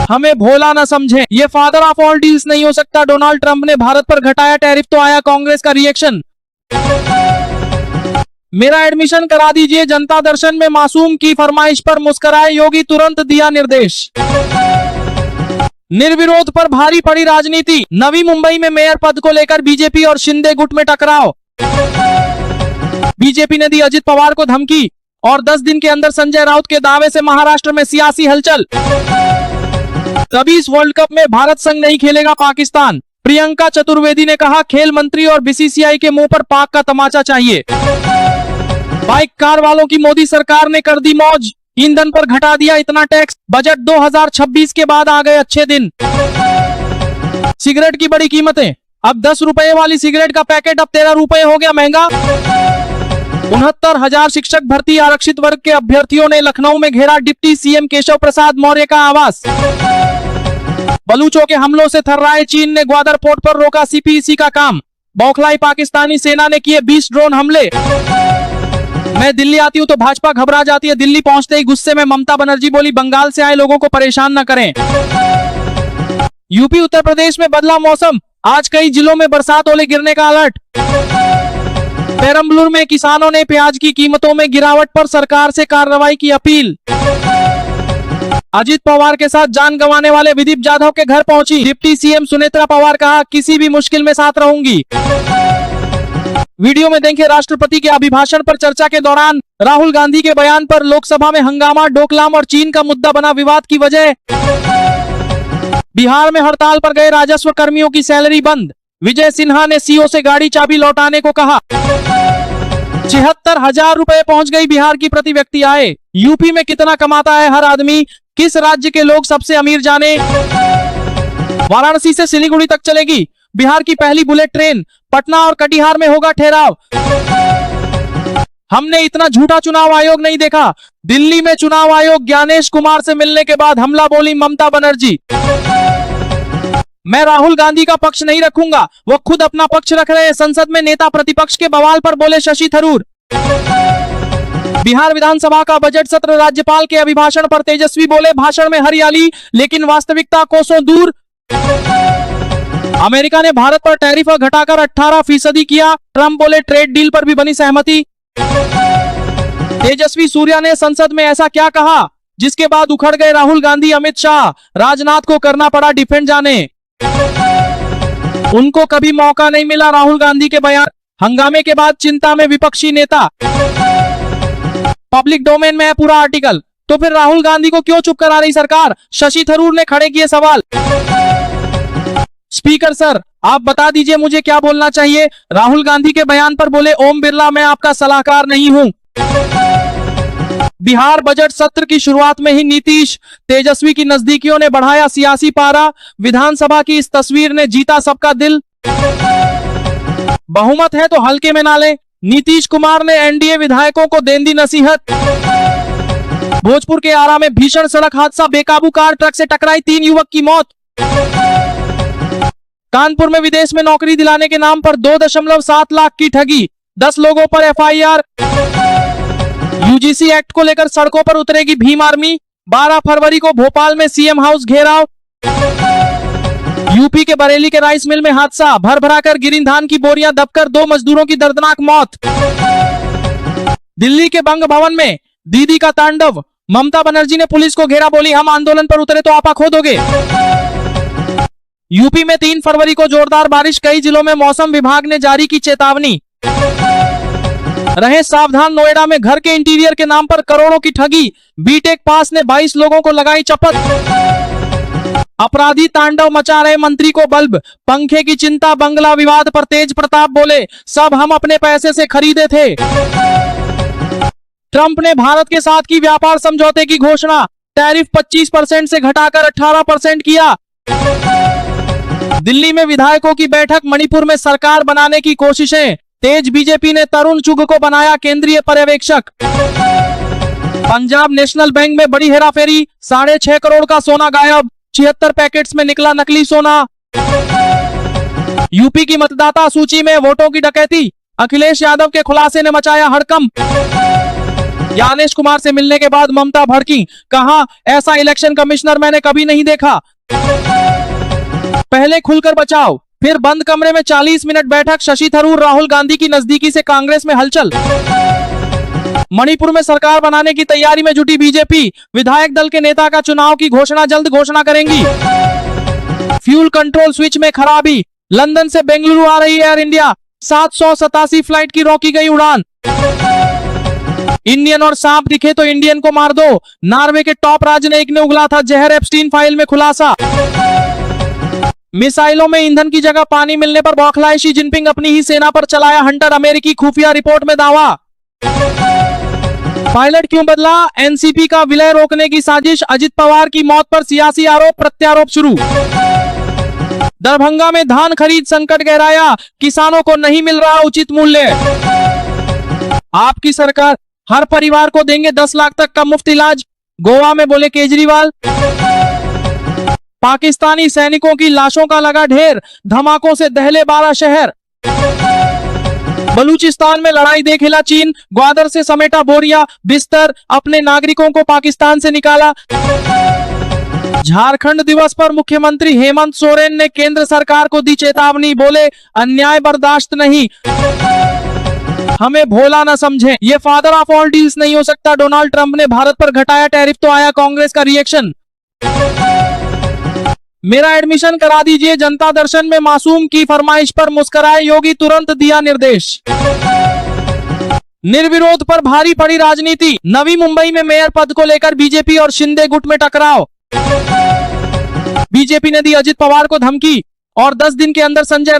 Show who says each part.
Speaker 1: हमें भोला न समझें, ये फादर ऑफ ऑल डील्स नहीं हो सकता। डोनाल्ड ट्रंप ने भारत पर घटाया टैरिफ तो आया कांग्रेस का रिएक्शन। मेरा एडमिशन करा दीजिए, जनता दर्शन में मासूम की फरमाइश पर मुस्कुराए योगी, तुरंत दिया निर्देश। निर्विरोध पर भारी पड़ी राजनीति, नवी मुंबई में मेयर पद को लेकर बीजेपी और शिंदे गुट में टकराव। बीजेपी ने दी अजित पवार को धमकी और 10 दिन के अंदर संजय राउत के दावे से महाराष्ट्र में सियासी हलचल। तभी इस वर्ल्ड कप में भारत संग नहीं खेलेगा पाकिस्तान, प्रियंका चतुर्वेदी ने कहा। खेल मंत्री और बीसीसीआई के मुंह पर पाक का तमाचा चाहिए। बाइक कार वालों की मोदी सरकार ने कर दी मौज, ईंधन पर घटा दिया इतना टैक्स। बजट 2026 के बाद आ गए अच्छे दिन। सिगरेट की बड़ी कीमतें, अब 10 रुपए वाली सिगरेट का पैकेट अब 13 रुपए हो गया महंगा। 69,000 शिक्षक भर्ती, आरक्षित वर्ग के अभ्यर्थियों ने लखनऊ में घेरा डिप्टी सीएम केशव प्रसाद मौर्य का आवास। बलूचों के हमलों से थर्राए चीन ने ग्वादर पोर्ट पर रोका सीपीईसी का काम। बौखलाई पाकिस्तानी सेना ने किए 20 ड्रोन हमले। मैं दिल्ली आती हूं तो भाजपा घबरा जाती है, दिल्ली पहुंचते ही गुस्से में ममता बनर्जी बोली बंगाल से आए लोगों को परेशान न करें। यूपी उत्तर प्रदेश में बदला मौसम, आज कई जिलों में बरसात ओले गिरने का अलर्ट। पेरम्बलुर में किसानों ने प्याज की कीमतों में गिरावट पर सरकार से कार्रवाई की अपील। अजित पवार के साथ जान गंवाने वाले विदीप जाधव के घर पहुंची डिप्टी सीएम सुनेत्रा पवार, कहा किसी भी मुश्किल में साथ रहूंगी। वीडियो में देखें राष्ट्रपति के अभिभाषण पर चर्चा के दौरान राहुल गांधी के बयान पर लोकसभा में हंगामा, डोकलाम और चीन का मुद्दा बना विवाद की वजह। बिहार में हड़ताल पर गए राजस्व कर्मियों की सैलरी बंद, विजय सिन्हा ने सीओ से गाड़ी चाबी लौटाने को कहा। 76,000 रुपए पहुंच गई बिहार की प्रति व्यक्ति आय। यूपी में कितना कमाता है हर आदमी, किस राज्य के लोग सबसे अमीर जाने। वाराणसी से सिलीगुड़ी तक चलेगी बिहार की पहली बुलेट ट्रेन, पटना और कटिहार में होगा ठहराव। हमने इतना झूठा चुनाव आयोग नहीं देखा, दिल्ली में चुनाव आयोग ज्ञानेश कुमार से मिलने के बाद हमला बोली ममता बनर्जी। मैं राहुल गांधी का पक्ष नहीं रखूंगा, वो खुद अपना पक्ष रख रहे हैं। संसद में नेता प्रतिपक्ष के बवाल पर बोले शशि थरूर। बिहार विधानसभा का बजट सत्र, राज्यपाल के अभिभाषण पर तेजस्वी बोले भाषण में हरियाली लेकिन वास्तविकता कोसों दूर। अमेरिका ने भारत पर टैरिफ घटाकर 18% किया, ट्रंप बोले ट्रेड डील पर भी बनी सहमति। तेजस्वी सूर्या ने संसद में ऐसा क्या कहा जिसके बाद उखड़ गए राहुल गांधी, अमित शाह, राजनाथ को करना पड़ा डिफेंड जाने। उनको कभी मौका नहीं मिला राहुल गांधी के बयान, हंगामे के बाद चिंता में विपक्षी नेता। पब्लिक डोमेन में है पूरा आर्टिकल, तो फिर राहुल गांधी को क्यों चुप करा रही सरकार, शशि थरूर ने खड़े किए सवाल। स्पीकर सर, आप बता दीजिए मुझे क्या बोलना चाहिए। राहुल गांधी के बयान पर बोले ओम बिरला, मैं आपका सलाहकार नहीं हूं। बिहार बजट सत्र की शुरुआत में ही नीतीश तेजस्वी की नजदीकियों ने बढ़ाया सियासी पारा, विधानसभा की इस तस्वीर ने जीता सबका दिल। बहुमत है तो हल्के में ना ले, नीतीश कुमार ने एनडीए विधायकों को दे दी नसीहत। भोजपुर के आरा में भीषण सड़क हादसा, बेकाबू कार ट्रक से टकराई, 3 युवक की मौत। कानपुर में विदेश में नौकरी दिलाने के नाम पर 2.7 लाख की ठगी, 10 लोगों पर एफआईआर। यूजीसी एक्ट को लेकर सड़कों पर उतरेगी भीम आर्मी, 12 फरवरी को भोपाल में सीएम हाउस घेराव। यूपी के बरेली के राइस मिल में हादसा, भर भराकर गिरी धान की बोरियां, दबकर 2 मजदूरों की दर्दनाक मौत। दिल्ली के बंग भवन में दीदी का तांडव, ममता बनर्जी ने पुलिस को घेरा, बोली हम आंदोलन पर उतरे तो आपा खोदोगे। यूपी में 3 फरवरी को जोरदार बारिश, कई जिलों में मौसम विभाग ने जारी की चेतावनी। रहे सावधान, नोएडा में घर के इंटीरियर के नाम पर करोड़ों की ठगी, बीटेक पास ने 22 लोगों को लगाई चपत। अपराधी तांडव मचा रहे, मंत्री को बल्ब, पंखे की चिंता, बंगला विवाद पर तेज प्रताप बोले सब हम अपने पैसे से खरीदे थे। ट्रंप ने भारत के साथ की व्यापार समझौते की घोषणा, टैरिफ 25% से घटाकर 18% किया। दिल्ली में विधायकों की बैठक, मणिपुर में सरकार बनाने की कोशिशें तेज, बीजेपी ने तरुण चुग को बनाया केंद्रीय पर्यवेक्षक। पंजाब नेशनल बैंक में बड़ी हेराफेरी, 6.5 करोड़ का सोना गायब, 76 पैकेट्स में निकला नकली सोना। यूपी की मतदाता सूची में वोटों की डकैती, अखिलेश यादव के खुलासे ने मचाया हड़कंप। ज्ञानेश कुमार से मिलने के बाद ममता भड़की, कहा ऐसा इलेक्शन कमिश्नर मैंने कभी नहीं देखा। पहले खुलकर बचाओ, फिर बंद कमरे में 40 मिनट बैठक, शशि थरूर राहुल गांधी की नजदीकी से कांग्रेस में हलचल। मणिपुर में सरकार बनाने की तैयारी में जुटी बीजेपी, विधायक दल के नेता का चुनाव की जल्द घोषणा करेंगी। फ्यूल कंट्रोल स्विच में खराबी, लंदन से बेंगलुरु आ रही एयर इंडिया, 787 फ्लाइट की रोकी गई उड़ान। इंडियन और सांप दिखे तो इंडियन को मार दो, नॉर्वे के टॉप राजनयिक ने उगला था जहर, एप्स्टीन फाइल में खुलासा। मिसाइलों में ईंधन की जगह पानी मिलने पर बौखलाए शी जिनपिंग, अपनी ही सेना पर चलाया हंटर, अमेरिकी खुफिया रिपोर्ट में दावा। पायलट क्यों बदला, एनसीपी का विलय रोकने की साजिश, अजित पवार की मौत पर सियासी आरोप प्रत्यारोप शुरू। दरभंगा में धान खरीद संकट गहराया, किसानों को नहीं मिल रहा उचित मूल्य। आपकी सरकार हर परिवार को देंगे 10 लाख तक का मुफ्त इलाज, गोवा में बोले केजरीवाल। पाकिस्तानी सैनिकों की लाशों का लगा ढेर, धमाकों से दहले 12 शहर। बलूचिस्तान में लड़ाई देख हिला चीन, ग्वादर से समेटा बोरिया बिस्तर, अपने नागरिकों को पाकिस्तान से निकाला। झारखंड दिवस पर मुख्यमंत्री हेमंत सोरेन ने केंद्र सरकार को दी चेतावनी, बोले अन्याय बर्दाश्त नहीं, हमें भोला न समझें, ये फादर ऑफ ऑल डील्स नहीं हो सकता। डोनाल्ड ट्रंप ने भारत पर घटाया टैरिफ तो आया कांग्रेस का रिएक्शन। मेरा एडमिशन करा दीजिए, जनता दर्शन में मासूम की फरमाइश पर मुस्कुराए योगी, तुरंत दिया निर्देश। निर्विरोध पर भारी पड़ी राजनीति, नवी मुंबई में मेयर पद को लेकर बीजेपी और शिंदे गुट में टकराव। बीजेपी ने दी अजित पवार को धमकी और 10 दिन के अंदर संजय